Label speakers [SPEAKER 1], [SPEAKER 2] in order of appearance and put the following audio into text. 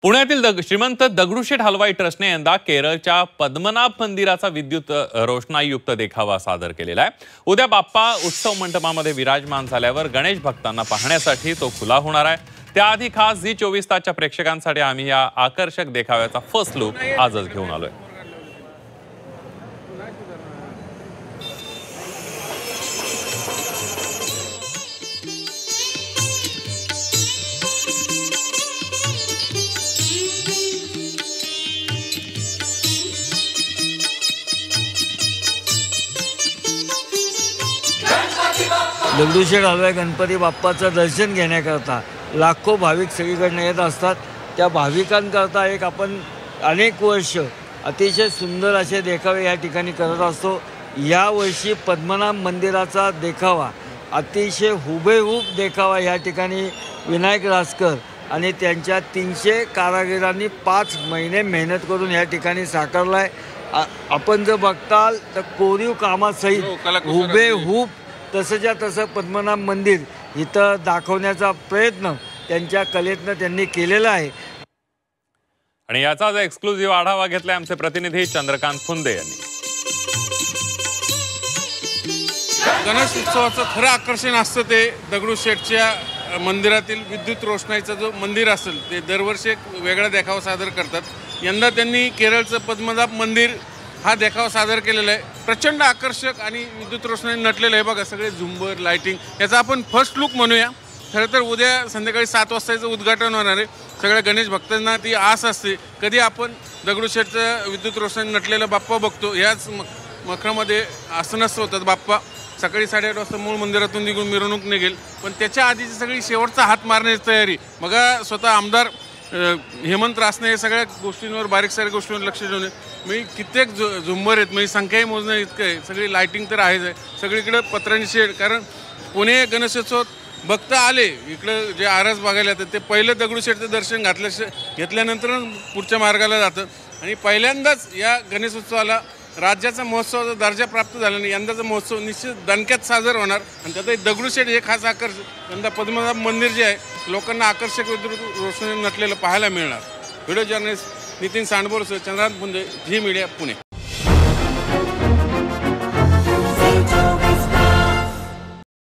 [SPEAKER 1] पुण्यातील श्रीमंत दगडूशेठ हलवाई ट्रस्टने यंदा केरळच्या पद्मनाभ मंदिराचा विद्युत रोषणाईयुक्त देखावा सादर केलेला आहे। उद्या बाप्पा उत्सव मंडपामध्ये विराजमान झाल्यावर गणेश भक्तांना पाहण्यासाठी तो खुला होणार आहे। त्याआधी खास झी24 तासच्या प्रेक्षकांसाठी आम्ही या आकर्षक देखाव्याचा फर्स्ट लुक आजच घेऊन आलोय।
[SPEAKER 2] दगडूशेठ हलवाई गणपती बाप्पाचं दर्शन घेण्याकरता लाखो भाविक सगळीकडनं येत असतात। त्या भाविकांकरता एक आपण अनेक वर्ष अतिशय सुंदर असे देखावे या ठिकाणी करत असतो। यावर्षी पद्मनाभ मंदिराचा देखावा अतिशय हुबेहूब देखावा या ठिकाणी विनायक रासकर आणि त्यांच्या 300 कारागिरांनी 5 महिने मेहनत करून या ठिकाणी साकारला आहे। आपण जर बघताल तर कोरीव कामासहित हुबेहूब तसंच्या तसं पद्मनाभ मंदिर इथं दाखवण्याचा प्रयत्न त्यांच्या कलेतनं त्यांनी केलेला आहे।
[SPEAKER 1] आणि याचा एक्सक्लुझिव्ह आढावा घेतलाय आमचे प्रतिनिधी चंद्रकांत फुंदे यांनी।
[SPEAKER 3] गणेश उत्सवाचं खरं आकर्षण असतं ते दगडूशेठच्या मंदिरातील विद्युत रोषणाईचं जो मंदिर असेल ते दरवर्षी एक वेगळा देखावा सादर करतात। यंदा त्यांनी केरळचं पद्मनाभ मंदिर हा देखावा सादर केलेला आहे। प्रचंड आकर्षक आणि विद्युत रोषणाई नटलेलं आहे बघा, सगळे झुंबर लाइटिंग याचा आपण फर्स्ट लुक म्हणूया। खरं तर उद्या संध्याकाळी 7 वाजताचं उद्घाटन होणार आहे। सगळ्या गणेश भक्तांना ती आस असते कधी आपण दगडूशेठचं विद्युत रोषणाई नटलेला बाप्पा बघतो। याच मखरामध्ये आसनस्थ होतात बाप्पा। सकाळी 8:30 वाजता मूळ मंदिरातून निघून मिरवणूक निघेल, पण त्याच्या आधीची सगळी शेवटचा हात मारण्याची तयारी बघा। स्वतः आमदार हेमंत रासने हे सगळ्या गोष्टींवर बारीक सारीक गोष्टींवर लक्ष ठेवून मी कित्येक झुंबर आहेत, म्हणजे संख्याही मोजणं इतकं आहे। सगळी लाइटिंग तर आहेच आहे, सगळीकडे पत्रांची शेड। कारण पुणे गणेशोत्सव भक्त आले इकडं जे आरस बघायला येतात ते पहिलं दगडूशेठचं दर्शन घेतल्यानंतर पुढच्या मार्गाला जातं। आणि पहिल्यांदाच या गणेशोत्सवाला राज्याचा महोत्सवाचा दर्जा प्राप्त झाला नाही। यंदाचा महोत्सव निश्चित दणक्यात साजरा होणार आणि त्यातही दगडूशेठ हे खास आकर्षण यंदा पद्मनाभ मंदिर जे आहे लोकांना आकर्षक विद्युत रोषणाई नटलेलं पाहायला मिळणार। व्हिडिओ जर्नलिस्ट नितीन सांडबोरसह चंद्रकांत फुंदे, झी मीडिया, पुणे।